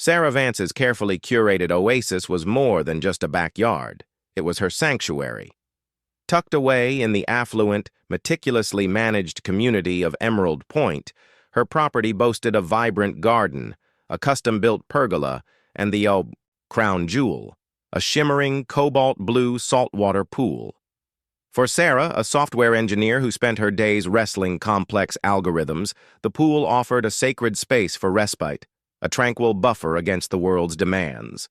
Sarah Vance's carefully curated oasis was more than just a backyard. It was her sanctuary. Tucked away in the affluent, meticulously managed community of Emerald Point, her property boasted a vibrant garden, a custom-built pergola, and the crown jewel, a shimmering cobalt-blue saltwater pool. For Sarah, a software engineer who spent her days wrestling complex algorithms, the pool offered a sacred space for respite, a tranquil buffer against the world's demands.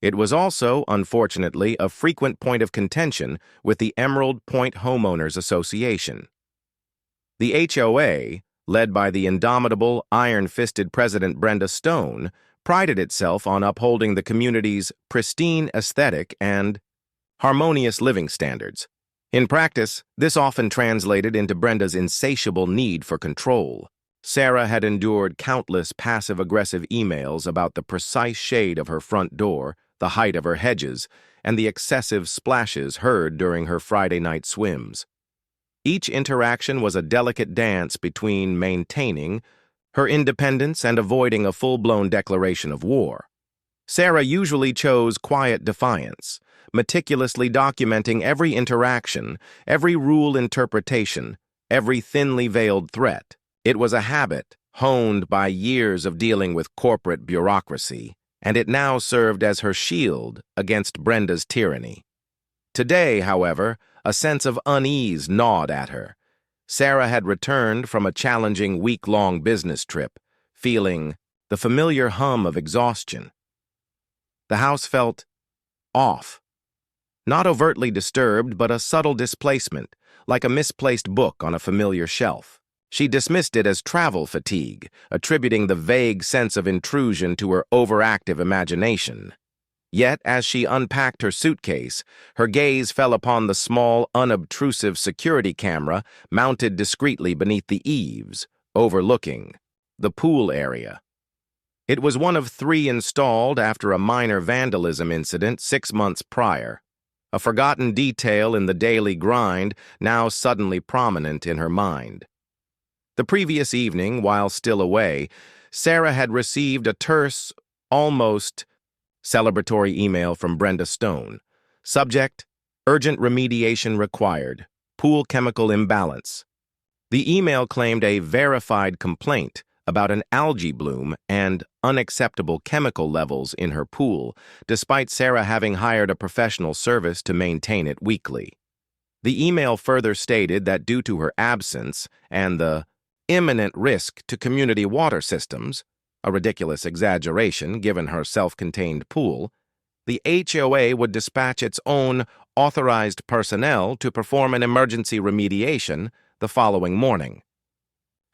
It was also, unfortunately, a frequent point of contention with the Emerald Point Homeowners Association. The HOA, led by the indomitable, iron-fisted President Brenda Stone, prided itself on upholding the community's pristine aesthetic and harmonious living standards. In practice, this often translated into Brenda's insatiable need for control. Sarah had endured countless passive-aggressive emails about the precise shade of her front door, the height of her hedges, and the excessive splashes heard during her Friday night swims. Each interaction was a delicate dance between maintaining her independence and avoiding a full-blown declaration of war. Sarah usually chose quiet defiance, meticulously documenting every interaction, every rule interpretation, every thinly veiled threat. It was a habit honed by years of dealing with corporate bureaucracy, and it now served as her shield against Brenda's tyranny. Today, however, a sense of unease gnawed at her. Sarah had returned from a challenging week-long business trip, feeling the familiar hum of exhaustion. The house felt off. Not overtly disturbed, but a subtle displacement, like a misplaced book on a familiar shelf. She dismissed it as travel fatigue, attributing the vague sense of intrusion to her overactive imagination. Yet, as she unpacked her suitcase, her gaze fell upon the small, unobtrusive security camera mounted discreetly beneath the eaves, overlooking the pool area. It was one of 3 installed after a minor vandalism incident 6 months prior, a forgotten detail in the daily grind now suddenly prominent in her mind. The previous evening, while still away, Sarah had received a terse, almost celebratory email from Brenda Stone. Subject: urgent remediation required. Pool chemical imbalance. The email claimed a verified complaint about an algae bloom and unacceptable chemical levels in her pool, despite Sarah having hired a professional service to maintain it weekly. The email further stated that due to her absence and the imminent risk to community water systems, a ridiculous exaggeration given her self-contained pool, the HOA would dispatch its own authorized personnel to perform an emergency remediation the following morning.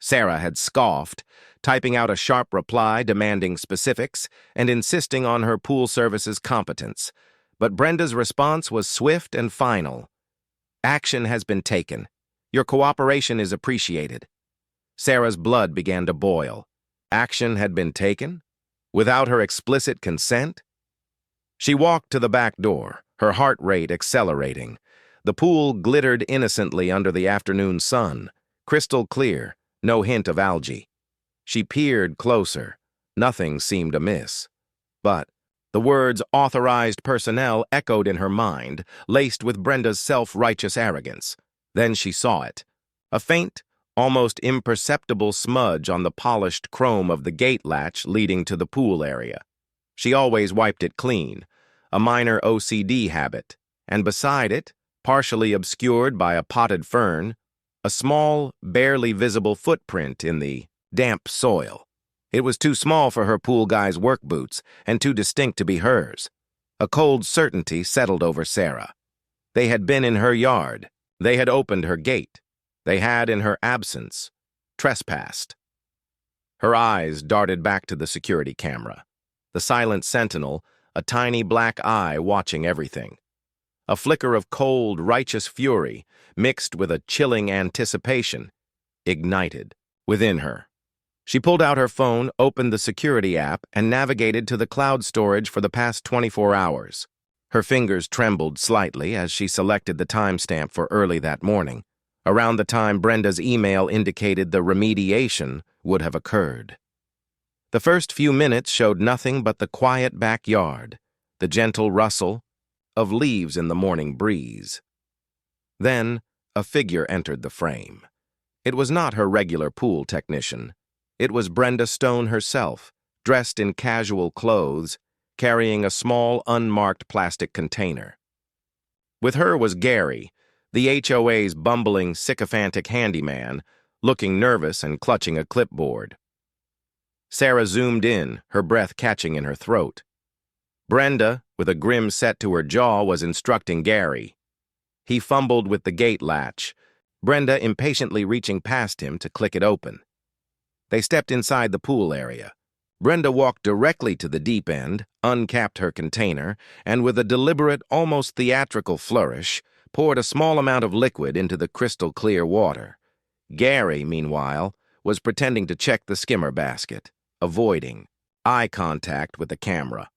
Sarah had scoffed, typing out a sharp reply demanding specifics and insisting on her pool service's competence, but Brenda's response was swift and final. Action has been taken. Your cooperation is appreciated. Sarah's blood began to boil. Action had been taken? Without her explicit consent? She walked to the back door, her heart rate accelerating. The pool glittered innocently under the afternoon sun, crystal clear, no hint of algae. She peered closer. Nothing seemed amiss. But the words authorized personnel echoed in her mind, laced with Brenda's self-righteous arrogance. Then she saw it. A faint, almost imperceptible smudge on the polished chrome of the gate latch leading to the pool area. She always wiped it clean, a minor OCD habit, and beside it, partially obscured by a potted fern, a small, barely visible footprint in the damp soil. It was too small for her pool guy's work boots and too distinct to be hers. A cold certainty settled over Sarah. They had been in her yard. They had opened her gate. They had, in her absence, trespassed. Her eyes darted back to the security camera. The silent sentinel, a tiny black eye watching everything. A flicker of cold, righteous fury, mixed with a chilling anticipation, ignited within her. She pulled out her phone, opened the security app, and navigated to the cloud storage for the past 24 hours. Her fingers trembled slightly as she selected the timestamp for early that morning, around the time Brenda's email indicated the remediation would have occurred. The first few minutes showed nothing but the quiet backyard, the gentle rustle of leaves in the morning breeze. Then, a figure entered the frame. It was not her regular pool technician. It was Brenda Stone herself, dressed in casual clothes, carrying a small, unmarked plastic container. With her was Gary, the HOA's bumbling, sycophantic handyman, looking nervous and clutching a clipboard. Sarah zoomed in, her breath catching in her throat. Brenda, with a grim set to her jaw, was instructing Gary. He fumbled with the gate latch, Brenda impatiently reaching past him to click it open. They stepped inside the pool area. Brenda walked directly to the deep end, uncapped her container, and with a deliberate, almost theatrical flourish, poured a small amount of liquid into the crystal-clear water. Gary, meanwhile, was pretending to check the skimmer basket, avoiding eye contact with the camera.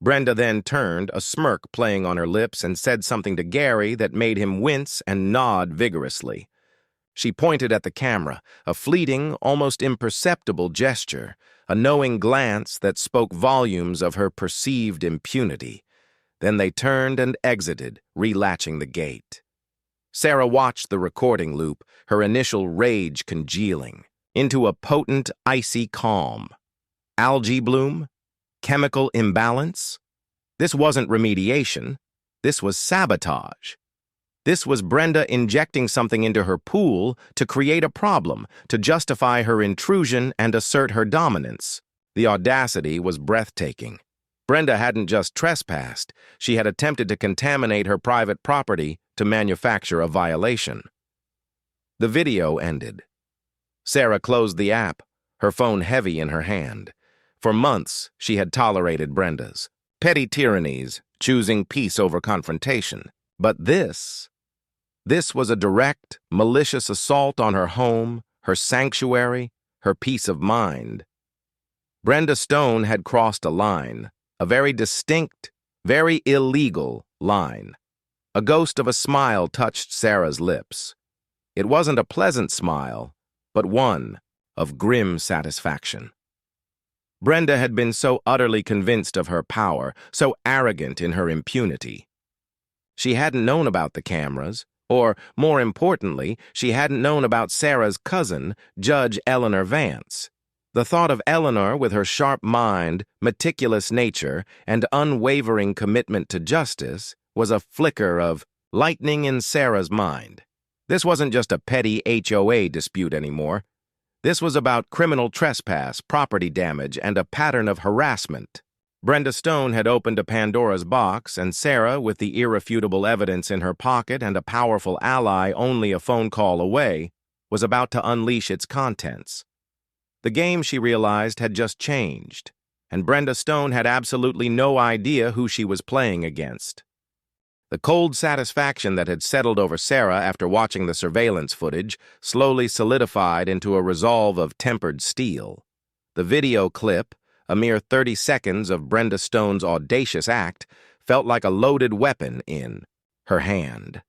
Brenda then turned, a smirk playing on her lips, and said something to Gary that made him wince and nod vigorously. She pointed at the camera, a fleeting, almost imperceptible gesture, a knowing glance that spoke volumes of her perceived impunity. Then they turned and exited, relatching the gate. Sarah watched the recording loop, her initial rage congealing into a potent, icy calm. Algae bloom? Chemical imbalance? This wasn't remediation. This was sabotage. This was Brenda injecting something into her pool to create a problem, to justify her intrusion and assert her dominance. The audacity was breathtaking. Brenda hadn't just trespassed, she had attempted to contaminate her private property to manufacture a violation. The video ended. Sarah closed the app, her phone heavy in her hand. For months, she had tolerated Brenda's petty tyrannies, choosing peace over confrontation. But this was a direct, malicious assault on her home, her sanctuary, her peace of mind. Brenda Stone had crossed a line, a very distinct, very illegal line. A ghost of a smile touched Sarah's lips. It wasn't a pleasant smile, but one of grim satisfaction. Brenda had been so utterly convinced of her power, so arrogant in her impunity. She hadn't known about the cameras, or, more importantly, she hadn't known about Sarah's cousin, Judge Eleanor Vance. The thought of Eleanor, with her sharp mind, meticulous nature, and unwavering commitment to justice, was a flicker of lightning in Sarah's mind. This wasn't just a petty HOA dispute anymore. This was about criminal trespass, property damage, and a pattern of harassment. Brenda Stone had opened a Pandora's box, and Sarah, with the irrefutable evidence in her pocket and a powerful ally only a phone call away, was about to unleash its contents. The game, she realized, had just changed, and Brenda Stone had absolutely no idea who she was playing against. The cold satisfaction that had settled over Sarah after watching the surveillance footage slowly solidified into a resolve of tempered steel. The video clip, a mere 30 seconds of Brenda Stone's audacious act, felt like a loaded weapon in her hand.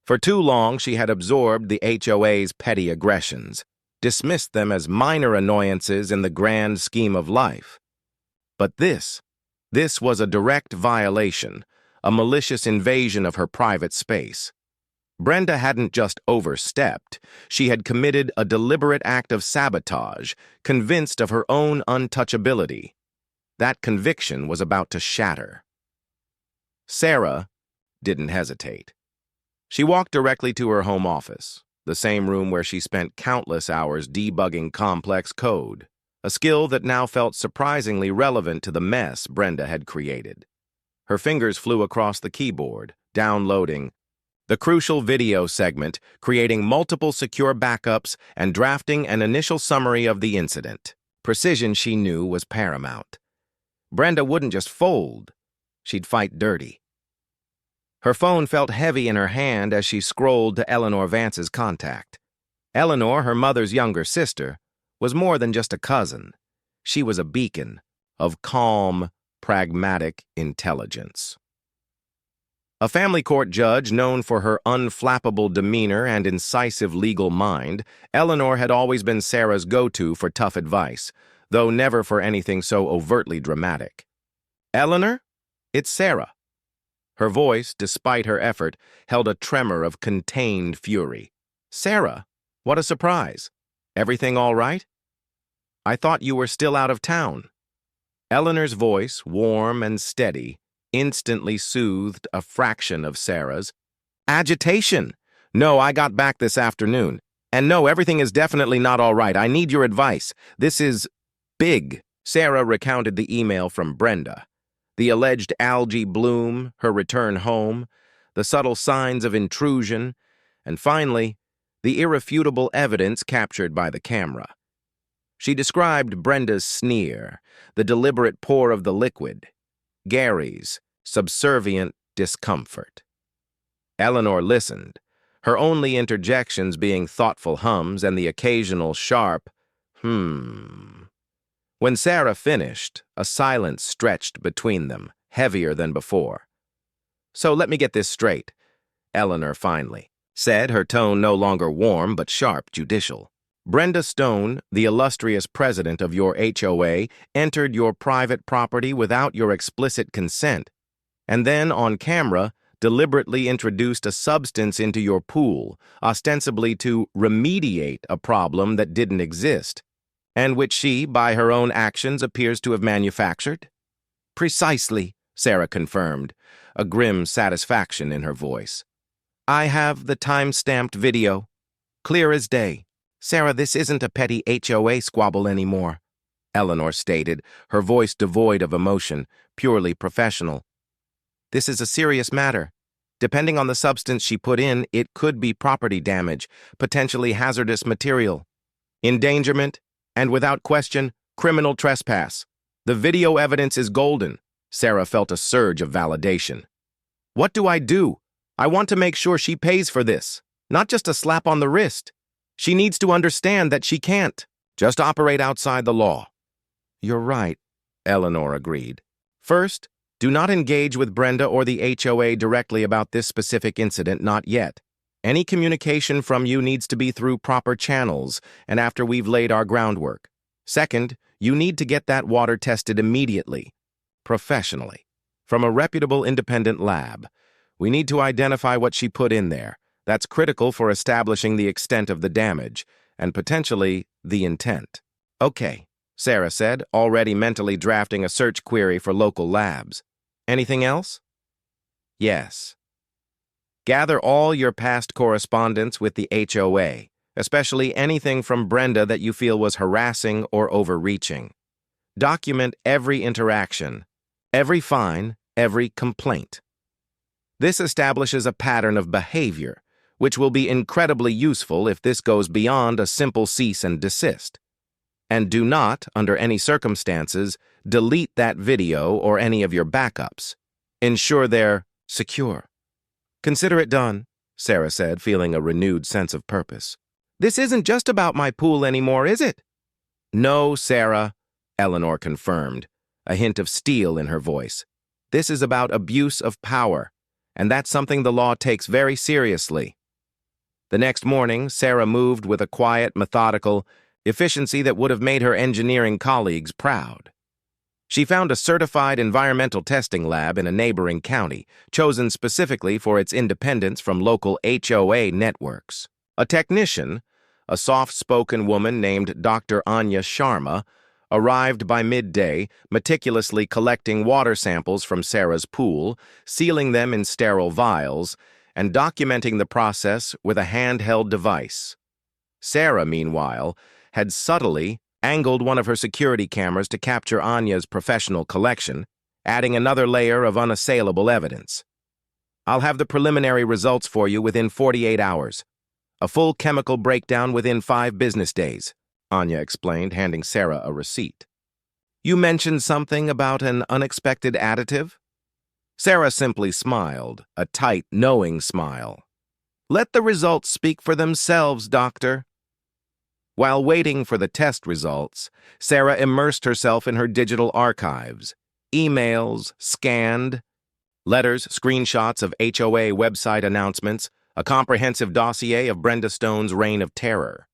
For too long, she had absorbed the HOA's petty aggressions, dismissed them as minor annoyances in the grand scheme of life. But this was a direct violation, a malicious invasion of her private space. Brenda hadn't just overstepped, she had committed a deliberate act of sabotage, convinced of her own untouchability. That conviction was about to shatter. Sarah didn't hesitate. She walked directly to her home office, the same room where she spent countless hours debugging complex code, a skill that now felt surprisingly relevant to the mess Brenda had created. Her fingers flew across the keyboard, downloading the crucial video segment, creating multiple secure backups, and drafting an initial summary of the incident. Precision, she knew, was paramount. Brenda wouldn't just fold, she'd fight dirty. Her phone felt heavy in her hand as she scrolled to Eleanor Vance's contact. Eleanor, her mother's younger sister, was more than just a cousin. She was a beacon of calm, pragmatic intelligence. A family court judge known for her unflappable demeanor and incisive legal mind, Eleanor had always been Sarah's go-to for tough advice, though never for anything so overtly dramatic. "Eleanor? It's Sarah." Her voice, despite her effort, held a tremor of contained fury. "Sarah? What a surprise. Everything all right? I thought you were still out of town." Eleanor's voice, warm and steady, instantly soothed a fraction of Sarah's agitation. "No, I got back this afternoon. And no, everything is definitely not all right. I need your advice. This is big." Sarah recounted the email from Brenda. The alleged algae bloom, her return home, the subtle signs of intrusion, and finally, the irrefutable evidence captured by the camera. She described Brenda's sneer, the deliberate pour of the liquid, Gary's subservient discomfort. Eleanor listened, her only interjections being thoughtful hums and the occasional sharp, When Sarah finished, a silence stretched between them, heavier than before. "So let me get this straight," Eleanor finally said, her tone no longer warm but sharp, judicial. "Brenda Stone, the illustrious president of your HOA, entered your private property without your explicit consent, and then, on camera, deliberately introduced a substance into your pool, ostensibly to remediate a problem that didn't exist, and which she, by her own actions, appears to have manufactured?" "Precisely," Sarah confirmed, a grim satisfaction in her voice. "I have the time-stamped video. Clear as day." "Sarah, this isn't a petty HOA squabble anymore," Eleanor stated, her voice devoid of emotion, purely professional. "This is a serious matter. Depending on the substance she put in, it could be property damage, potentially hazardous material, endangerment, and without question, criminal trespass. The video evidence is golden." Sarah felt a surge of validation. "What do? I want to make sure she pays for this, not just a slap on the wrist. She needs to understand that she can't just operate outside the law." "You're right," Eleanor agreed. "First, do not engage with Brenda or the HOA directly about this specific incident, not yet. Any communication from you needs to be through proper channels and after we've laid our groundwork. Second, you need to get that water tested immediately, professionally, from a reputable independent lab. We need to identify what she put in there. That's critical for establishing the extent of the damage and potentially the intent." "Okay," Sarah said, already mentally drafting a search query for local labs. "Anything else?" "Yes. Gather all your past correspondence with the HOA, especially anything from Brenda that you feel was harassing or overreaching. Document every interaction, every fine, every complaint. This establishes a pattern of behavior, which will be incredibly useful if this goes beyond a simple cease and desist. And do not, under any circumstances, delete that video or any of your backups. Ensure they're secure." "Consider it done," Sarah said, feeling a renewed sense of purpose. "This isn't just about my pool anymore, is it?" "No, Sarah," Eleanor confirmed, a hint of steel in her voice. "This is about abuse of power, and that's something the law takes very seriously." The next morning, Sarah moved with a quiet, methodical efficiency that would have made her engineering colleagues proud. She found a certified environmental testing lab in a neighboring county, chosen specifically for its independence from local HOA networks. A technician, a soft-spoken woman named Dr. Anya Sharma, arrived by midday, meticulously collecting water samples from Sarah's pool, sealing them in sterile vials, and documenting the process with a handheld device. Sarah, meanwhile, had subtly angled one of her security cameras to capture Anya's professional collection, adding another layer of unassailable evidence. "I'll have the preliminary results for you within 48 hours. A full chemical breakdown within 5 business days," Anya explained, handing Sarah a receipt. "You mentioned something about an unexpected additive?" Sarah simply smiled, a tight, knowing smile. "Let the results speak for themselves, Doctor." While waiting for the test results, Sarah immersed herself in her digital archives. Emails, scanned, letters, screenshots of HOA website announcements, a comprehensive dossier of Brenda Stone's reign of terror.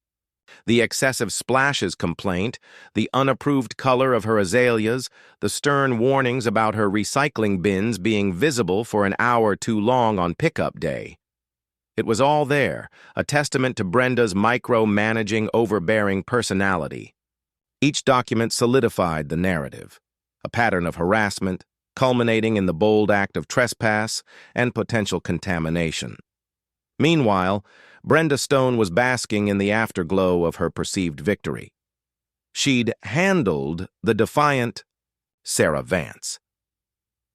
The excessive splashes complaint, the unapproved color of her azaleas, the stern warnings about her recycling bins being visible for an hour too long on pickup day. It was all there, a testament to Brenda's micromanaging, overbearing personality. Each document solidified the narrative, a pattern of harassment, culminating in the bold act of trespass and potential contamination. Meanwhile, Brenda Stone was basking in the afterglow of her perceived victory. She'd handled the defiant Sarah Vance.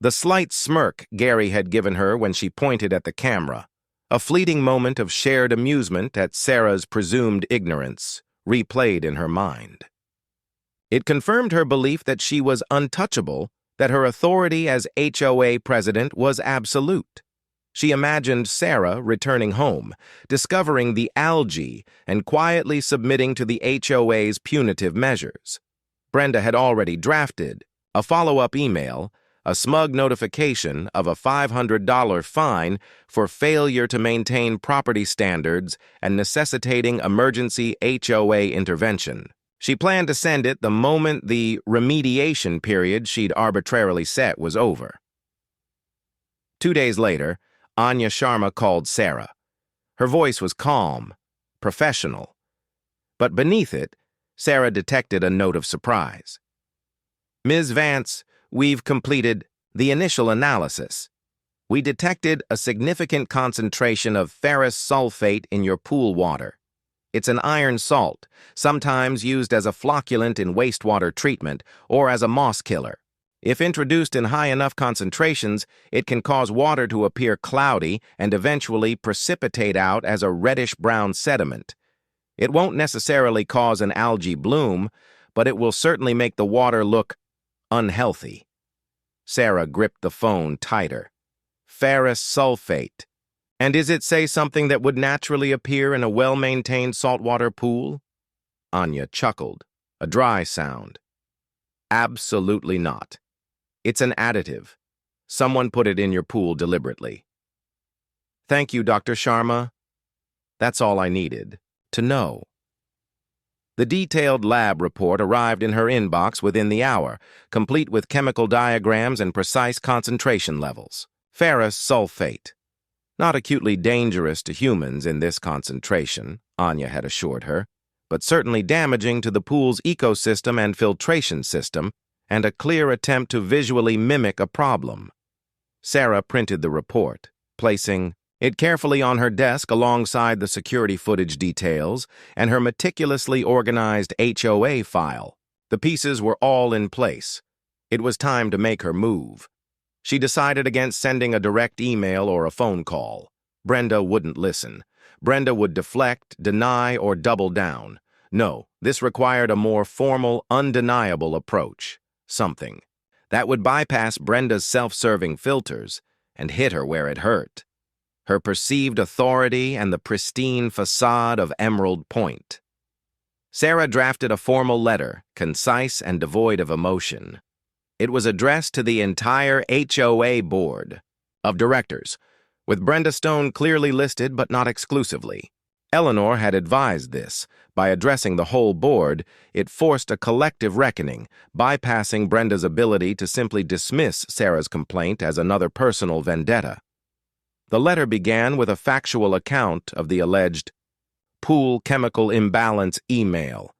The slight smirk Gary had given her when she pointed at the camera, a fleeting moment of shared amusement at Sarah's presumed ignorance, replayed in her mind. It confirmed her belief that she was untouchable, that her authority as HOA president was absolute. She imagined Sarah returning home, discovering the algae, and quietly submitting to the HOA's punitive measures. Brenda had already drafted a follow-up email, a smug notification of a $500 fine for failure to maintain property standards and necessitating emergency HOA intervention. She planned to send it the moment the remediation period she'd arbitrarily set was over. 2 days later, Anya Sharma called Sarah. Her voice was calm, professional. But beneath it, Sarah detected a note of surprise. "Ms. Vance, we've completed the initial analysis. We detected a significant concentration of ferrous sulfate in your pool water. It's an iron salt, sometimes used as a flocculant in wastewater treatment or as a moss killer. If introduced in high enough concentrations, it can cause water to appear cloudy and eventually precipitate out as a reddish-brown sediment. It won't necessarily cause an algae bloom, but it will certainly make the water look unhealthy." Sarah gripped the phone tighter. Ferrous sulfate. And is it, say, something that would naturally appear in a well-maintained saltwater pool? Anya chuckled, a dry sound. Absolutely not. It's an additive. Someone put it in your pool deliberately. Thank you, Dr. Sharma. That's all I needed to know. The detailed lab report arrived in her inbox within the hour, complete with chemical diagrams and precise concentration levels. Ferrous sulfate. Not acutely dangerous to humans in this concentration, Anya had assured her, but certainly damaging to the pool's ecosystem and filtration system, and a clear attempt to visually mimic a problem. Sarah printed the report, placing it carefully on her desk alongside the security footage details and her meticulously organized HOA file. The pieces were all in place. It was time to make her move. She decided against sending a direct email or a phone call. Brenda wouldn't listen. Brenda would deflect, deny, or double down. No, this required a more formal, undeniable approach. Something that would bypass Brenda's self-serving filters and hit her where it hurt. Her perceived authority and the pristine facade of Emerald Point. Sarah drafted a formal letter, concise and devoid of emotion. It was addressed to the entire HOA board of directors, with Brenda Stone clearly listed but not exclusively. Eleanor had advised this. By addressing the whole board, it forced a collective reckoning, bypassing Brenda's ability to simply dismiss Sarah's complaint as another personal vendetta. The letter began with a factual account of the alleged pool chemical imbalance email.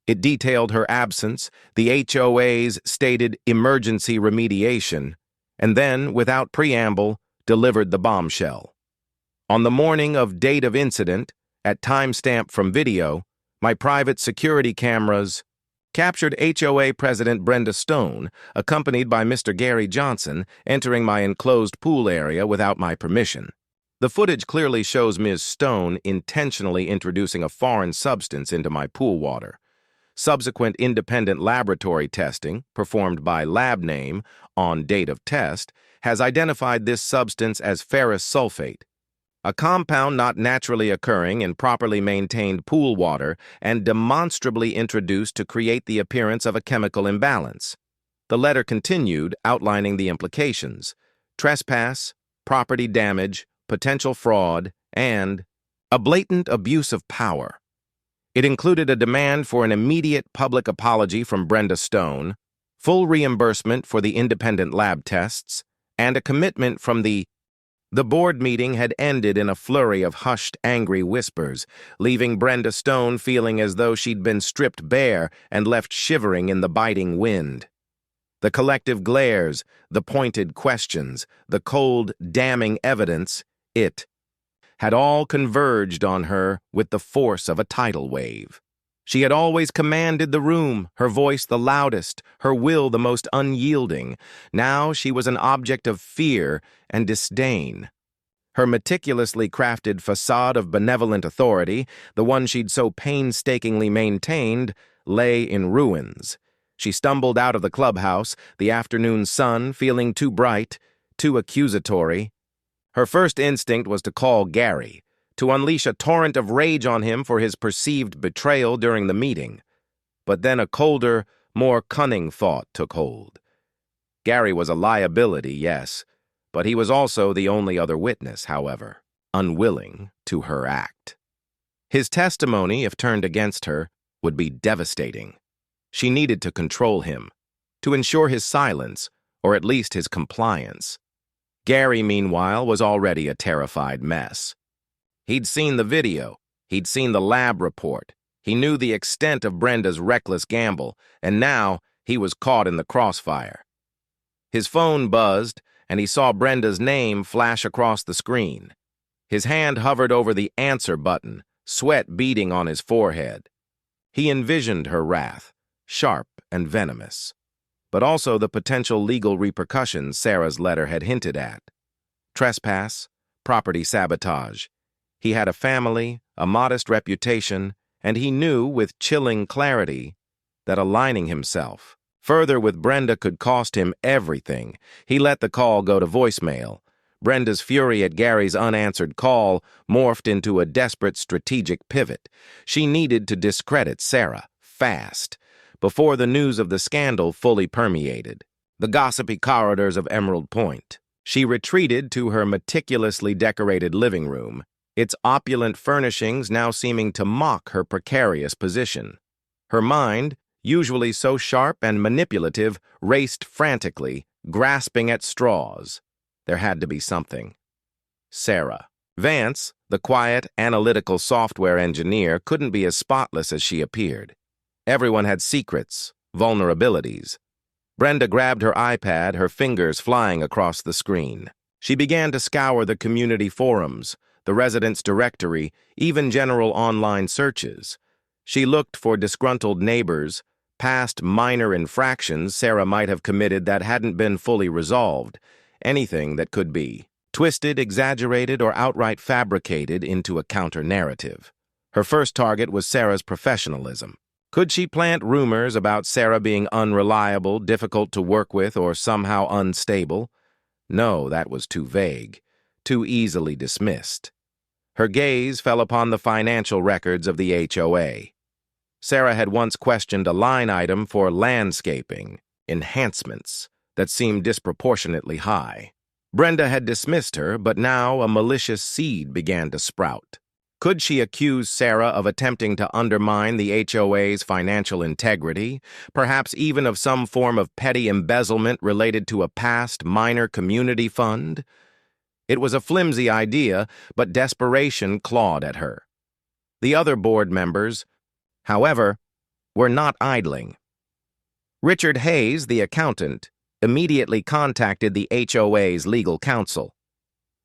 It detailed her absence, the HOA's stated emergency remediation, and then, without preamble, delivered the bombshell. On the morning of date of incident, at timestamp from video, my private security cameras captured HOA President Brenda Stone, accompanied by Mr. Gary Johnson, entering my enclosed pool area without my permission. The footage clearly shows Ms. Stone intentionally introducing a foreign substance into my pool water. Subsequent independent laboratory testing, performed by lab name on date of test, has identified this substance as ferrous sulfate, a compound not naturally occurring in properly maintained pool water and demonstrably introduced to create the appearance of a chemical imbalance. The letter continued, outlining the implications: trespass, property damage, potential fraud, and a blatant abuse of power. It included a demand for an immediate public apology from Brenda Stone, full reimbursement for the independent lab tests, and a commitment from The board meeting had ended in a flurry of hushed, angry whispers, leaving Brenda Stone feeling as though she'd been stripped bare and left shivering in the biting wind. The collective glares, the pointed questions, the cold, damning evidence, it had all converged on her with the force of a tidal wave. She had always commanded the room, her voice the loudest, her will the most unyielding. Now she was an object of fear and disdain. Her meticulously crafted facade of benevolent authority, the one she'd so painstakingly maintained, lay in ruins. She stumbled out of the clubhouse, the afternoon sun feeling too bright, too accusatory. Her first instinct was to call Gary, to unleash a torrent of rage on him for his perceived betrayal during the meeting. But then a colder, more cunning thought took hold. Gary was a liability, yes, but he was also the only other witness, however, unwilling to her act. His testimony, if turned against her, would be devastating. She needed to control him, to ensure his silence, or at least his compliance. Gary, meanwhile, was already a terrified mess. He'd seen the video, he'd seen the lab report, he knew the extent of Brenda's reckless gamble, and now he was caught in the crossfire. His phone buzzed, and he saw Brenda's name flash across the screen. His hand hovered over the answer button, sweat beading on his forehead. He envisioned her wrath, sharp and venomous, but also the potential legal repercussions Sarah's letter had hinted at. Trespass, property sabotage. He had a family, a modest reputation, and he knew with chilling clarity that aligning himself further with Brenda could cost him everything. He let the call go to voicemail. Brenda's fury at Gary's unanswered call morphed into a desperate strategic pivot. She needed to discredit Sarah, fast, before the news of the scandal fully permeated the gossipy corridors of Emerald Point. She retreated to her meticulously decorated living room, its opulent furnishings now seeming to mock her precarious position. Her mind, usually so sharp and manipulative, raced frantically, grasping at straws. There had to be something. Sarah. Vance, the quiet, analytical software engineer, couldn't be as spotless as she appeared. Everyone had secrets, vulnerabilities. Brenda grabbed her iPad, her fingers flying across the screen. She began to scour the community forums, the residents' directory, even general online searches. She looked for disgruntled neighbors, past minor infractions Sarah might have committed that hadn't been fully resolved, anything that could be twisted, exaggerated, or outright fabricated into a counter-narrative. Her first target was Sarah's professionalism. Could she plant rumors about Sarah being unreliable, difficult to work with, or somehow unstable? No, that was too vague, too easily dismissed. Her gaze fell upon the financial records of the HOA. Sarah had once questioned a line item for landscaping, enhancements, that seemed disproportionately high. Brenda had dismissed her, but now a malicious seed began to sprout. Could she accuse Sarah of attempting to undermine the HOA's financial integrity, perhaps even of some form of petty embezzlement related to a past minor community fund? It was a flimsy idea, but desperation clawed at her. The other board members, however, were not idling. Richard Hayes, the accountant, immediately contacted the HOA's legal counsel.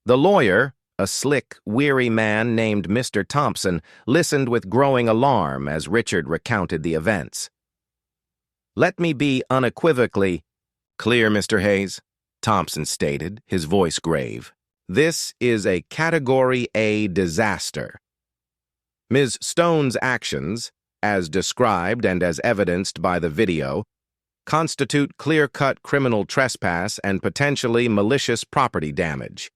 The lawyer, a slick, weary man named Mr. Thompson, listened with growing alarm as Richard recounted the events. "Let me be unequivocally clear, Mr. Hayes," Thompson stated, his voice grave. "This is a Category A disaster. Ms. Stone's actions, as described and as evidenced by the video, constitute clear-cut criminal trespass and potentially malicious property damage.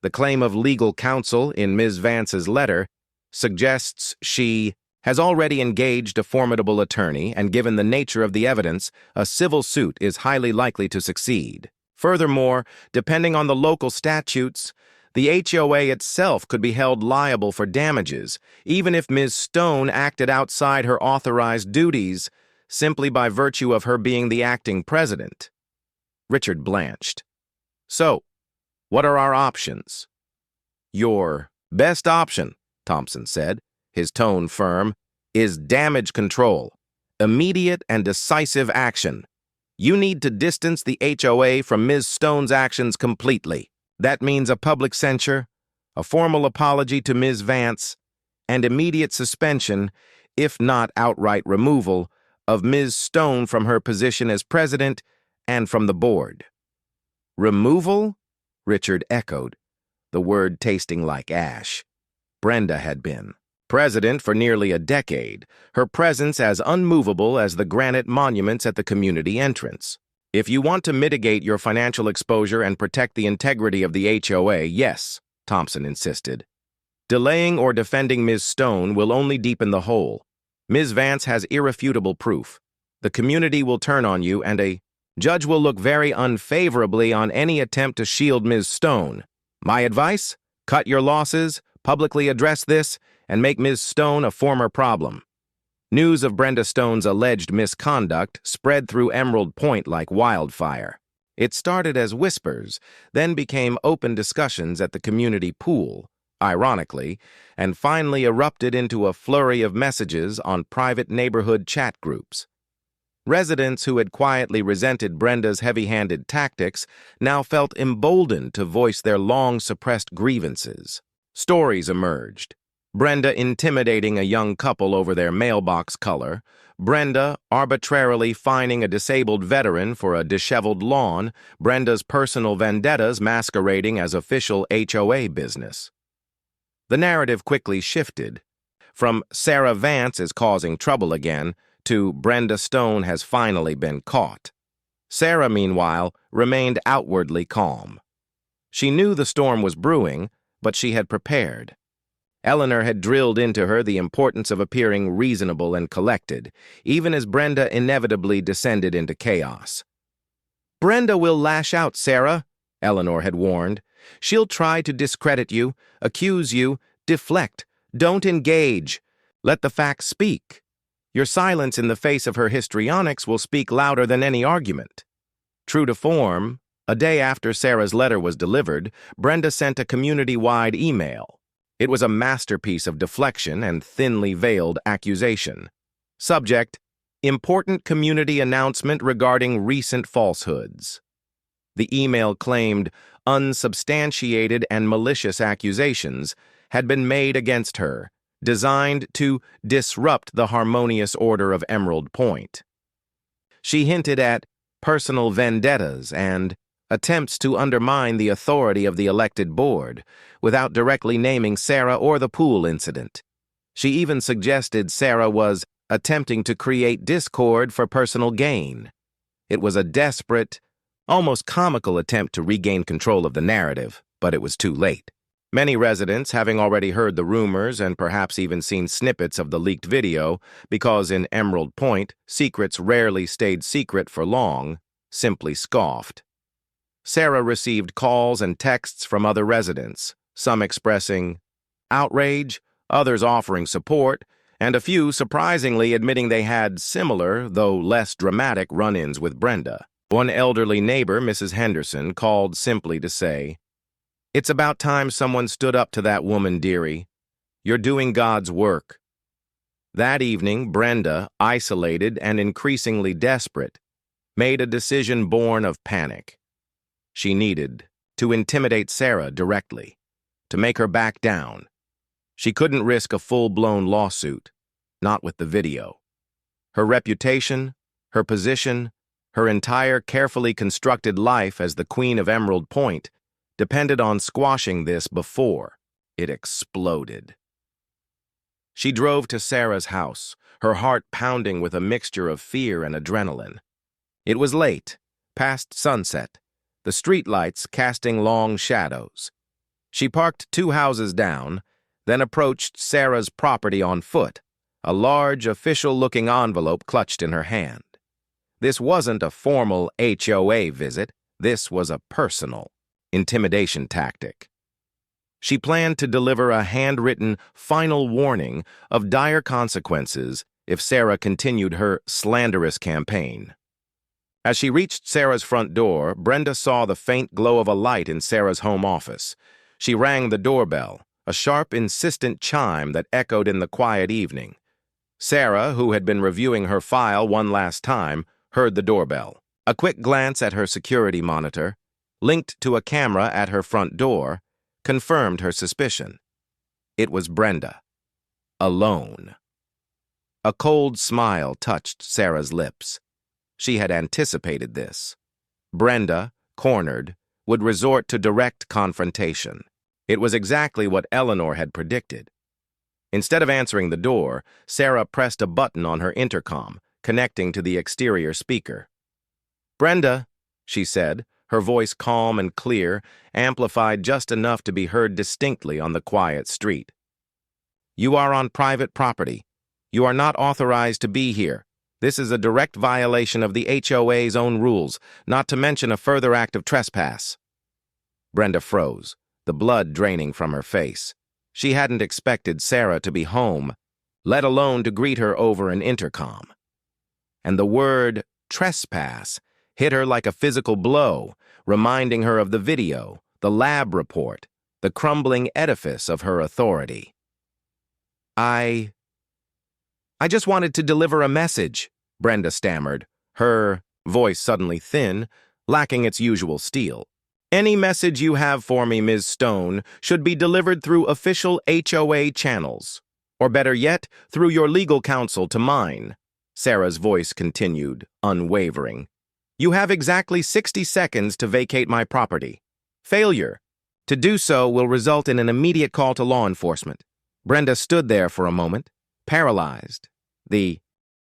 The claim of legal counsel in Ms. Vance's letter suggests she has already engaged a formidable attorney, and given the nature of the evidence, a civil suit is highly likely to succeed. Furthermore, depending on the local statutes, The HOA itself could be held liable for damages, even if Ms. Stone acted outside her authorized duties, simply by virtue of her being the acting president. Richard blanched. So, what are our options? Your best option, Thompson said, his tone firm, is damage control, immediate and decisive action. You need to distance the HOA from Ms. Stone's actions completely. That means a public censure, a formal apology to Ms. Vance, and immediate suspension, if not outright removal, of Ms. Stone from her position as president and from the board. Removal? Richard echoed, the word tasting like ash. Brenda had been president for nearly a decade, her presence as unmovable as the granite monuments at the community entrance. If you want to mitigate your financial exposure and protect the integrity of the HOA, yes, Thompson insisted. Delaying or defending Ms. Stone will only deepen the hole. Ms. Vance has irrefutable proof. The community will turn on you, and a judge will look very unfavorably on any attempt to shield Ms. Stone. My advice? Cut your losses, publicly address this, and make Ms. Stone a former problem. News of Brenda Stone's alleged misconduct spread through Emerald Point like wildfire. It started as whispers, then became open discussions at the community pool, ironically, and finally erupted into a flurry of messages on private neighborhood chat groups. Residents who had quietly resented Brenda's heavy-handed tactics now felt emboldened to voice their long-suppressed grievances. Stories emerged. Brenda intimidating a young couple over their mailbox color, Brenda arbitrarily fining a disabled veteran for a disheveled lawn, Brenda's personal vendettas masquerading as official HOA business. The narrative quickly shifted, from Sarah Vance is causing trouble again to Brenda Stone has finally been caught. Sarah, meanwhile, remained outwardly calm. She knew the storm was brewing, but she had prepared. Eleanor had drilled into her the importance of appearing reasonable and collected, even as Brenda inevitably descended into chaos. Brenda will lash out, Sarah, Eleanor had warned. She'll try to discredit you, accuse you, deflect. Don't engage. Let the facts speak. Your silence in the face of her histrionics will speak louder than any argument. True to form, a day after Sarah's letter was delivered, Brenda sent a community-wide email. It was a masterpiece of deflection and thinly veiled accusation. Subject: Important community announcement regarding recent falsehoods. The email claimed unsubstantiated and malicious accusations had been made against her, designed to disrupt the harmonious order of Emerald Point. She hinted at personal vendettas and attempts to undermine the authority of the elected board, without directly naming Sarah or the pool incident. She even suggested Sarah was attempting to create discord for personal gain. It was a desperate, almost comical attempt to regain control of the narrative, but it was too late. Many residents, having already heard the rumors and perhaps even seen snippets of the leaked video, because in Emerald Point, secrets rarely stayed secret for long, simply scoffed. Sarah received calls and texts from other residents, some expressing outrage, others offering support, and a few surprisingly admitting they had similar, though less dramatic, run-ins with Brenda. One elderly neighbor, Mrs. Henderson, called simply to say, "It's about time someone stood up to that woman, dearie. You're doing God's work." That evening, Brenda, isolated and increasingly desperate, made a decision born of panic. She needed to intimidate Sarah directly, to make her back down. She couldn't risk a full-blown lawsuit, not with the video. Her reputation, her position, her entire carefully constructed life as the Queen of Emerald Point depended on squashing this before it exploded. She drove to Sarah's house, her heart pounding with a mixture of fear and adrenaline. It was late, past sunset, the streetlights casting long shadows. She parked 2 houses down, then approached Sarah's property on foot, a large, official-looking envelope clutched in her hand. This wasn't a formal HOA visit, this was a personal intimidation tactic. She planned to deliver a handwritten final warning of dire consequences if Sarah continued her slanderous campaign. As she reached Sarah's front door, Brenda saw the faint glow of a light in Sarah's home office. She rang the doorbell, a sharp, insistent chime that echoed in the quiet evening. Sarah, who had been reviewing her file one last time, heard the doorbell. A quick glance at her security monitor, linked to a camera at her front door, confirmed her suspicion. It was Brenda. Alone. A cold smile touched Sarah's lips. She had anticipated this. Brenda, cornered, would resort to direct confrontation. It was exactly what Eleanor had predicted. Instead of answering the door, Sarah pressed a button on her intercom, connecting to the exterior speaker. "Brenda," she said, her voice calm and clear, amplified just enough to be heard distinctly on the quiet street. "You are on private property. You are not authorized to be here. This is a direct violation of the HOA's own rules, not to mention a further act of trespass." Brenda froze, the blood draining from her face. She hadn't expected Sarah to be home, let alone to greet her over an intercom. And the word trespass hit her like a physical blow, reminding her of the video, the lab report, the crumbling edifice of her authority. I just wanted to deliver a message," Brenda stammered, her voice suddenly thin, lacking its usual steel. "Any message you have for me, Ms. Stone, should be delivered through official HOA channels, or better yet, through your legal counsel to mine," Sarah's voice continued, unwavering. "You have exactly 60 seconds to vacate my property. Failure to do so will result in an immediate call to law enforcement." Brenda stood there for a moment, paralyzed.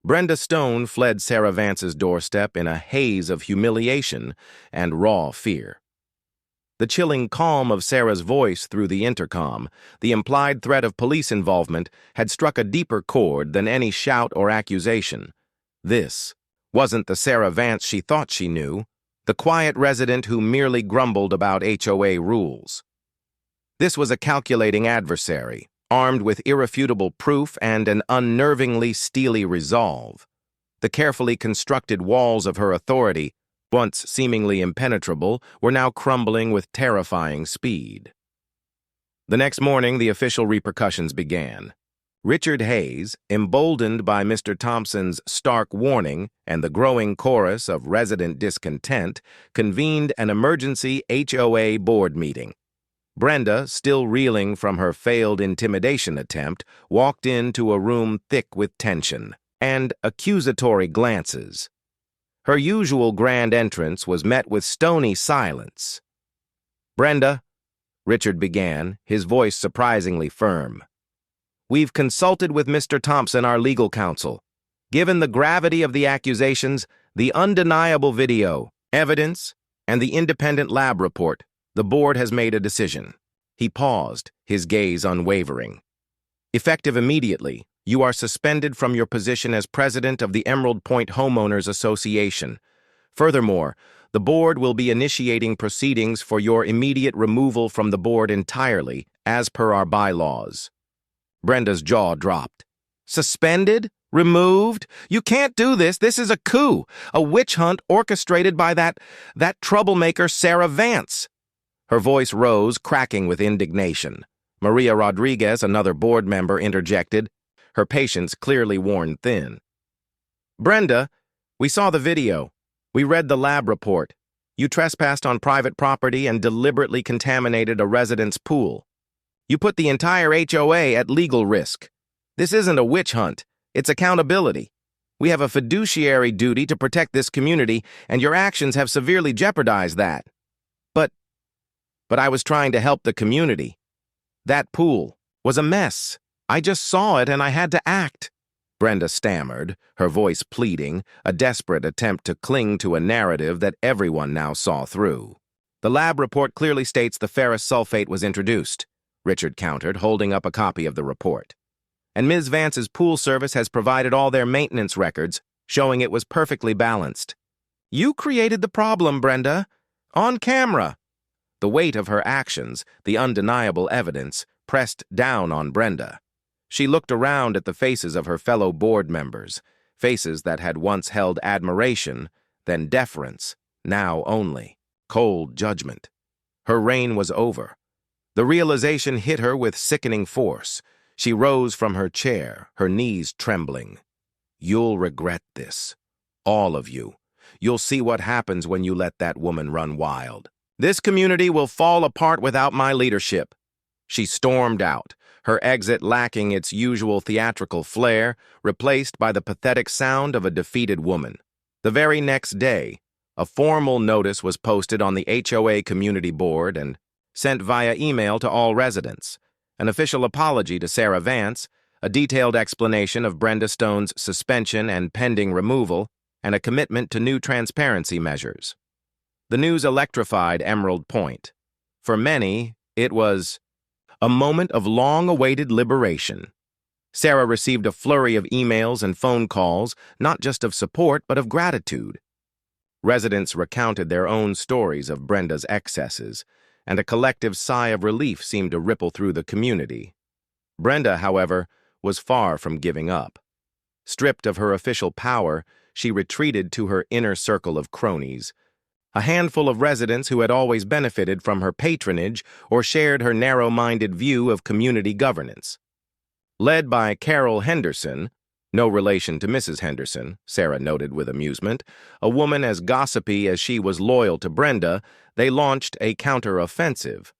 Brenda Stone fled Sarah Vance's doorstep in a haze of humiliation and raw fear. The chilling calm of Sarah's voice through the intercom, the implied threat of police involvement, had struck a deeper chord than any shout or accusation. This wasn't the Sarah Vance she thought she knew, the quiet resident who merely grumbled about HOA rules. This was a calculating adversary, armed with irrefutable proof and an unnervingly steely resolve. The carefully constructed walls of her authority, once seemingly impenetrable, were now crumbling with terrifying speed. The next morning, the official repercussions began. Richard Hayes, emboldened by Mr. Thompson's stark warning and the growing chorus of resident discontent, convened an emergency HOA board meeting. Brenda, still reeling from her failed intimidation attempt, walked into a room thick with tension and accusatory glances. Her usual grand entrance was met with stony silence. "Brenda," Richard began, his voice surprisingly firm, "we've consulted with Mr. Thompson, our legal counsel. Given the gravity of the accusations, the undeniable video, evidence, and the independent lab report, the board has made a decision." He paused, his gaze unwavering. "Effective immediately, you are suspended from your position as president of the Emerald Point Homeowners Association. Furthermore, the board will be initiating proceedings for your immediate removal from the board entirely, as per our bylaws." Brenda's jaw dropped. "Suspended? Removed? You can't do this. This is a coup, a witch hunt orchestrated by that troublemaker Sarah Vance." Her voice rose, cracking with indignation. Maria Rodriguez, another board member, interjected, her patience clearly worn thin. "Brenda, we saw the video. We read the lab report. You trespassed on private property and deliberately contaminated a resident's pool. You put the entire HOA at legal risk. This isn't a witch hunt. It's accountability. We have a fiduciary duty to protect this community, and your actions have severely jeopardized that. But I was trying to help the community. That pool was a mess. I just saw it and I had to act." Brenda stammered, her voice pleading, a desperate attempt to cling to a narrative that everyone now saw through. "The lab report clearly states the ferrous sulfate was introduced," Richard countered, holding up a copy of the report. "And Ms. Vance's pool service has provided all their maintenance records, showing it was perfectly balanced." "You created the problem, Brenda. On camera." The weight of her actions, the undeniable evidence, pressed down on Brenda. She looked around at the faces of her fellow board members, faces that had once held admiration, then deference, now only cold judgment. Her reign was over. The realization hit her with sickening force. She rose from her chair, her knees trembling. You'll regret this. All of you. You'll see what happens when you let that woman run wild. This community will fall apart without my leadership. She stormed out, her exit lacking its usual theatrical flair, replaced by the pathetic sound of a defeated woman. The very next day, a formal notice was posted on the HOA community board and sent via email to all residents. An official apology to Sarah Vance, a detailed explanation of Brenda Stone's suspension and pending removal, and a commitment to new transparency measures. The news electrified Emerald Point. For many, it was a moment of long-awaited liberation. Sarah received a flurry of emails and phone calls, not just of support, but of gratitude. Residents recounted their own stories of Brenda's excesses, and a collective sigh of relief seemed to ripple through the community. Brenda, however, was far from giving up. Stripped of her official power, she retreated to her inner circle of cronies, a handful of residents who had always benefited from her patronage or shared her narrow-minded view of community governance. Led by Carol Henderson, no relation to Mrs. Henderson, Sarah noted with amusement, a woman as gossipy as she was loyal to Brenda, they launched a counter-offensive.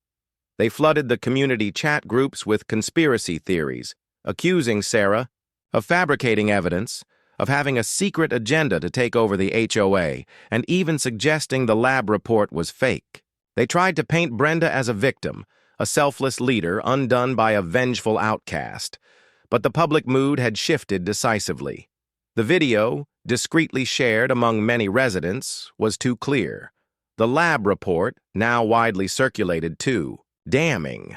They flooded the community chat groups with conspiracy theories, accusing Sarah of fabricating evidence, of having a secret agenda to take over the HOA, and even suggesting the lab report was fake. They tried to paint Brenda as a victim, a selfless leader undone by a vengeful outcast. But the public mood had shifted decisively. The video, discreetly shared among many residents, was too clear. The lab report, now widely circulated too, damning.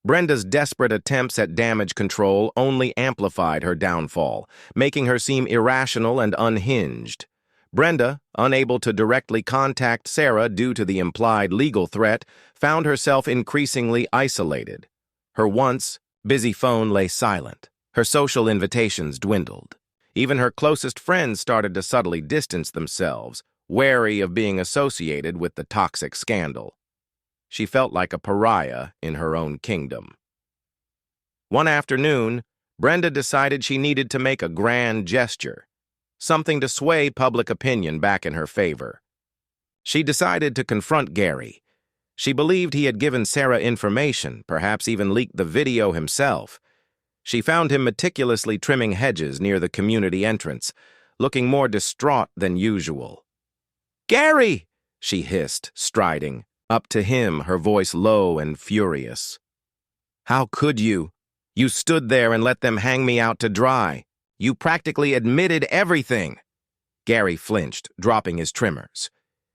Brenda's desperate attempts at damage control only amplified her downfall, making her seem irrational and unhinged. Brenda, unable to directly contact Sarah due to the implied legal threat, found herself increasingly isolated. Her once busy phone lay silent. Her social invitations dwindled. Even her closest friends started to subtly distance themselves, wary of being associated with the toxic scandal. She felt like a pariah in her own kingdom. One afternoon, Brenda decided she needed to make a grand gesture, something to sway public opinion back in her favor. She decided to confront Gary. She believed he had given Sarah information, perhaps even leaked the video himself. She found him meticulously trimming hedges near the community entrance, looking more distraught than usual. "Gary!" she hissed, striding. Up to him, her voice low and furious. "How could you? You stood there and let them hang me out to dry. You practically admitted everything." Gary flinched, dropping his trimmers.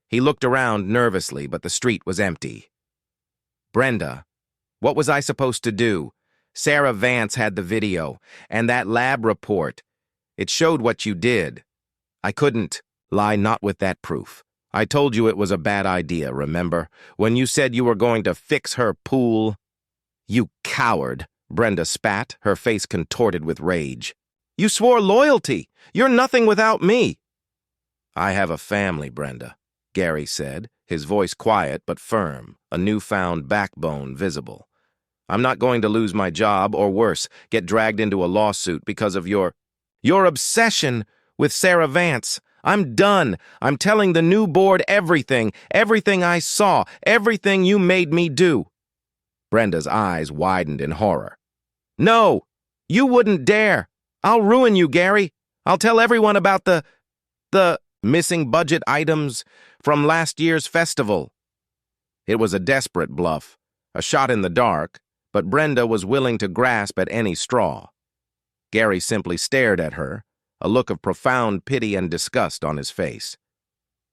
He looked around nervously, but the street was empty. "Brenda, what was I supposed to do? Sarah Vance had the video, and that lab report. It showed what you did. I couldn't lie not with that proof. I told you it was a bad idea, remember? When you said you were going to fix her pool." "You coward," Brenda spat, her face contorted with rage. "You swore loyalty. You're nothing without me." "I have a family, Brenda," Gary said, his voice quiet but firm, a newfound backbone visible. "I'm not going to lose my job, or worse, get dragged into a lawsuit because of your obsession with Sarah Vance. I'm done. I'm telling the new board everything I saw, everything you made me do." Brenda's eyes widened in horror. "No, you wouldn't dare. I'll ruin you, Gary. I'll tell everyone about the missing budget items from last year's festival." It was a desperate bluff, a shot in the dark, but Brenda was willing to grasp at any straw. Gary simply stared at her, a look of profound pity and disgust on his face.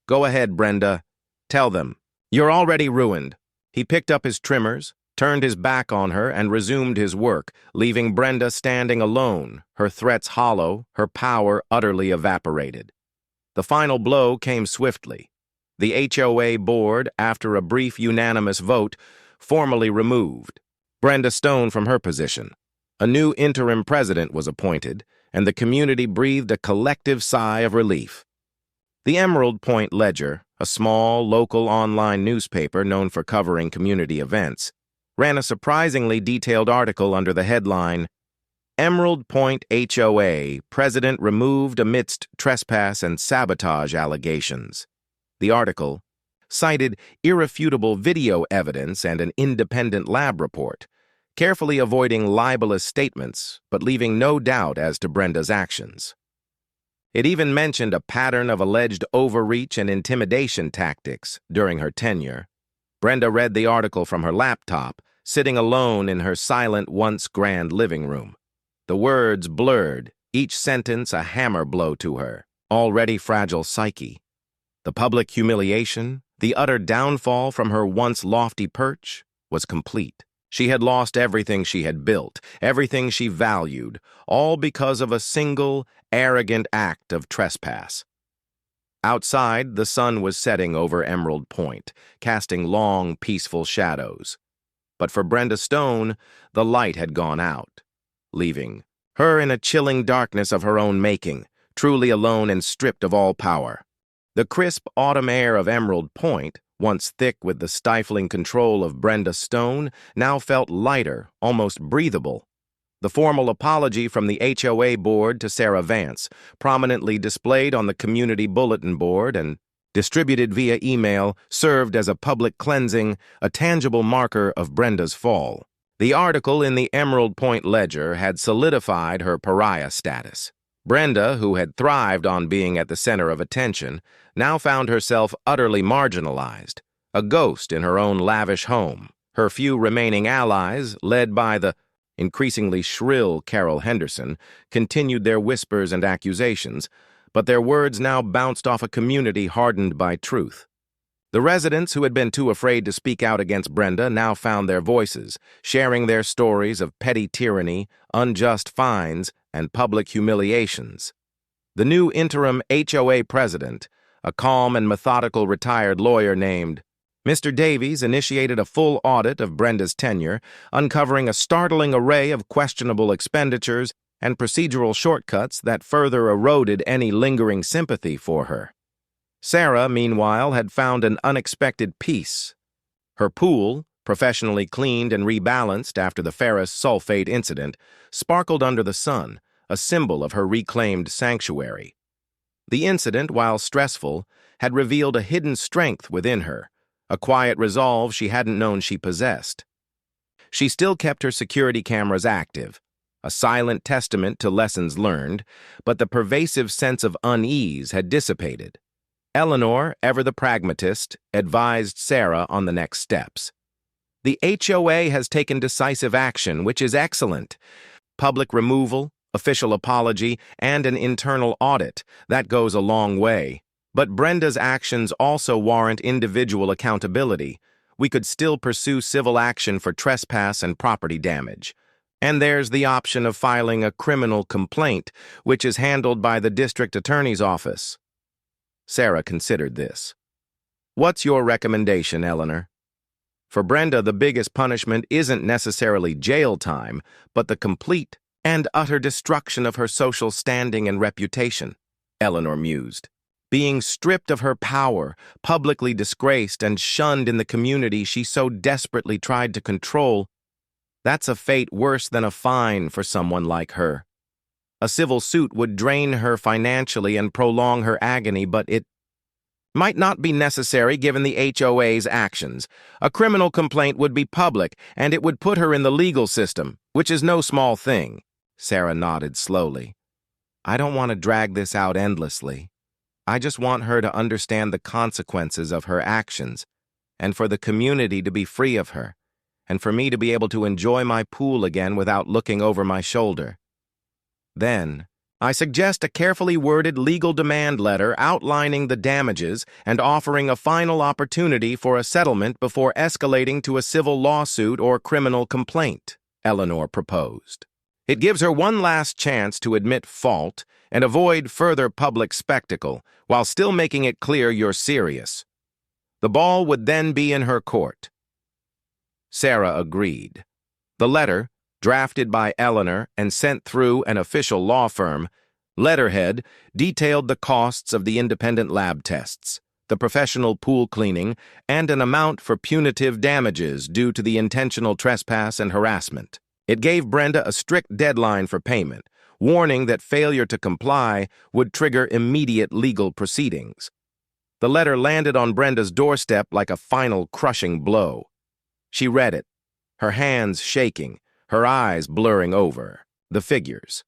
"Go ahead, Brenda. Tell them. You're already ruined." He picked up his trimmers, turned his back on her, and resumed his work, leaving Brenda standing alone, her threats hollow, her power utterly evaporated. The final blow came swiftly. The HOA board, after a brief unanimous vote, formally removed Brenda Stone from her position. A new interim president was appointed, and the community breathed a collective sigh of relief. The Emerald Point Ledger, a small, local online newspaper known for covering community events, ran a surprisingly detailed article under the headline, Emerald Point HOA President Removed Amidst Trespass and Sabotage Allegations. The article cited irrefutable video evidence and an independent lab report, carefully avoiding libelous statements but leaving no doubt as to Brenda's actions. It even mentioned a pattern of alleged overreach and intimidation tactics during her tenure. Brenda read the article from her laptop, sitting alone in her silent, once grand living room. The words blurred, each sentence a hammer blow to her already fragile psyche. The public humiliation, the utter downfall from her once lofty perch, was complete. She had lost everything she had built, everything she valued, all because of a single, arrogant act of trespass. Outside, the sun was setting over Emerald Point, casting long, peaceful shadows. But for Brenda Stone, the light had gone out, leaving her in a chilling darkness of her own making, truly alone and stripped of all power. The crisp autumn air of Emerald Point, once thick with the stifling control of Brenda Stone, now felt lighter, almost breathable. The formal apology from the HOA board to Sarah Vance, prominently displayed on the community bulletin board and distributed via email, served as a public cleansing, a tangible marker of Brenda's fall. The article in the Emerald Point Ledger had solidified her pariah status. Brenda, who had thrived on being at the center of attention, now found herself utterly marginalized, a ghost in her own lavish home. Her few remaining allies, led by the increasingly shrill Carol Henderson, continued their whispers and accusations, but their words now bounced off a community hardened by truth. The residents who had been too afraid to speak out against Brenda now found their voices, sharing their stories of petty tyranny, unjust fines, and public humiliations. The new interim HOA president, a calm and methodical retired lawyer named Mr. Davies, initiated a full audit of Brenda's tenure, uncovering a startling array of questionable expenditures and procedural shortcuts that further eroded any lingering sympathy for her. Sarah, meanwhile, had found an unexpected peace. Her pool, professionally cleaned and rebalanced after the ferrous sulfate incident, sparkled under the sun, a symbol of her reclaimed sanctuary. The incident, while stressful, had revealed a hidden strength within her, a quiet resolve she hadn't known she possessed. She still kept her security cameras active, a silent testament to lessons learned, but the pervasive sense of unease had dissipated. Eleanor, ever the pragmatist, advised Sarah on the next steps. The HOA has taken decisive action, which is excellent. Public removal, official apology, and an internal audit, that goes a long way. But Brenda's actions also warrant individual accountability. We could still pursue civil action for trespass and property damage. And there's the option of filing a criminal complaint, which is handled by the district attorney's office. Sarah considered this. What's your recommendation, Eleanor? For Brenda, the biggest punishment isn't necessarily jail time, but the complete and utter destruction of her social standing and reputation, Eleanor mused. Being stripped of her power, publicly disgraced and shunned in the community she so desperately tried to control, that's a fate worse than a fine for someone like her. A civil suit would drain her financially and prolong her agony, but it might not be necessary given the HOA's actions. A criminal complaint would be public, and it would put her in the legal system, which is no small thing. Sarah nodded slowly. I don't want to drag this out endlessly. I just want her to understand the consequences of her actions, and for the community to be free of her, and for me to be able to enjoy my pool again without looking over my shoulder. Then, I suggest a carefully worded legal demand letter outlining the damages and offering a final opportunity for a settlement before escalating to a civil lawsuit or criminal complaint, Eleanor proposed. It gives her one last chance to admit fault and avoid further public spectacle while still making it clear you're serious. The ball would then be in her court. Sarah agreed. The letter, drafted by Eleanor and sent through an official law firm, letterhead detailed the costs of the independent lab tests, the professional pool cleaning, and an amount for punitive damages due to the intentional trespass and harassment. It gave Brenda a strict deadline for payment, warning that failure to comply would trigger immediate legal proceedings. The letter landed on Brenda's doorstep like a final crushing blow. She read it, her hands shaking, her eyes blurring over the figures.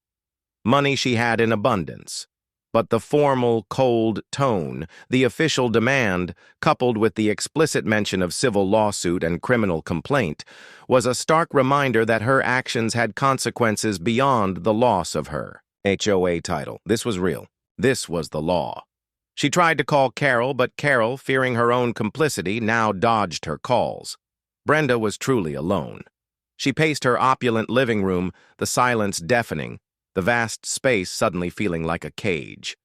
Money she had in abundance, but the formal, cold tone, the official demand, coupled with the explicit mention of civil lawsuit and criminal complaint, was a stark reminder that her actions had consequences beyond the loss of her HOA title. This was real. This was the law. She tried to call Carol, but Carol, fearing her own complicity, now dodged her calls. Brenda was truly alone. She paced her opulent living room, the silence deafening, the vast space suddenly feeling like a cage.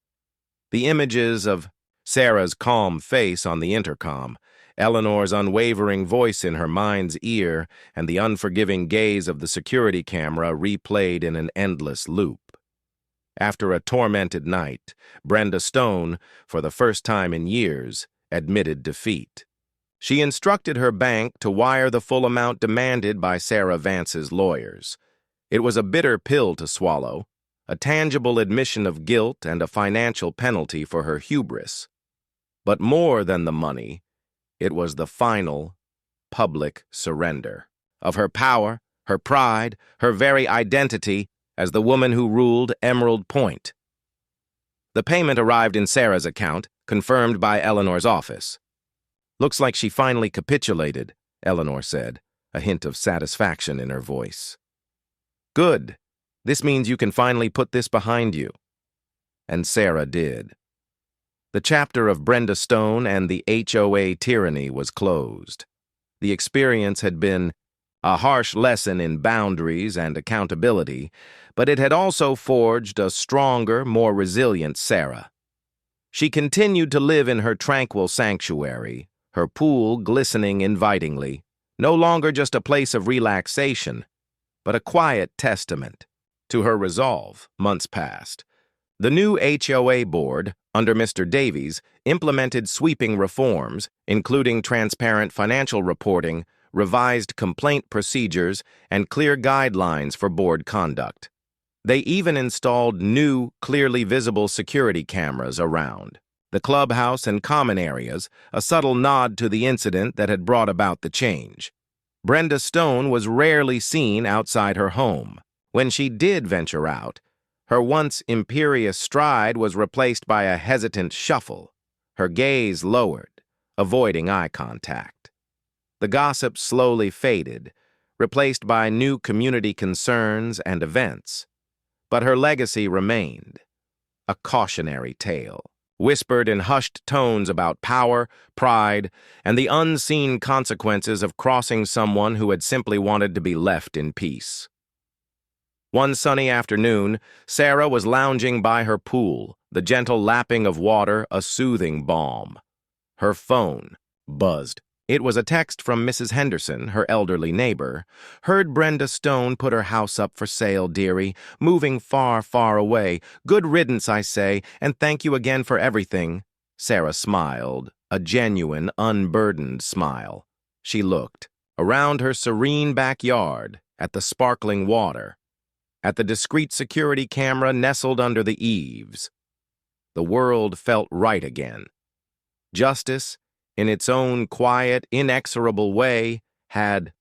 The images of Sarah's calm face on the intercom, Eleanor's unwavering voice in her mind's ear, and the unforgiving gaze of the security camera replayed in an endless loop. After a tormented night, Brenda Stone, for the first time in years, admitted defeat. She instructed her bank to wire the full amount demanded by Sarah Vance's lawyers. It was a bitter pill to swallow, a tangible admission of guilt and a financial penalty for her hubris. But more than the money, it was the final, public surrender of her power, her pride, her very identity as the woman who ruled Emerald Point. The payment arrived in Sarah's account, confirmed by Eleanor's office. "Looks like she finally capitulated," Eleanor said, a hint of satisfaction in her voice. "Good. This means you can finally put this behind you." And Sarah did. The chapter of Brenda Stone and the HOA tyranny was closed. The experience had been a harsh lesson in boundaries and accountability, but it had also forged a stronger, more resilient Sarah. She continued to live in her tranquil sanctuary, her pool glistening invitingly, no longer just a place of relaxation, but a quiet testament to her resolve. Months passed. The new HOA board, under Mr. Davies, implemented sweeping reforms, including transparent financial reporting, revised complaint procedures, and clear guidelines for board conduct. They even installed new, clearly visible security cameras around the clubhouse and common areas, a subtle nod to the incident that had brought about the change. Brenda Stone was rarely seen outside her home. When she did venture out, her once imperious stride was replaced by a hesitant shuffle, her gaze lowered, avoiding eye contact. The gossip slowly faded, replaced by new community concerns and events. But her legacy remained, a cautionary tale, whispered in hushed tones about power, pride, and the unseen consequences of crossing someone who had simply wanted to be left in peace. One sunny afternoon, Sarah was lounging by her pool, the gentle lapping of water a soothing balm. Her phone buzzed. It was a text from Mrs. Henderson, her elderly neighbor. "Heard Brenda Stone put her house up for sale, dearie. Moving far, far away. Good riddance, I say, and thank you again for everything." Sarah smiled, a genuine, unburdened smile. She looked around her serene backyard, at the sparkling water, at the discreet security camera nestled under the eaves. The world felt right again. Justice, in its own quiet, inexorable way, had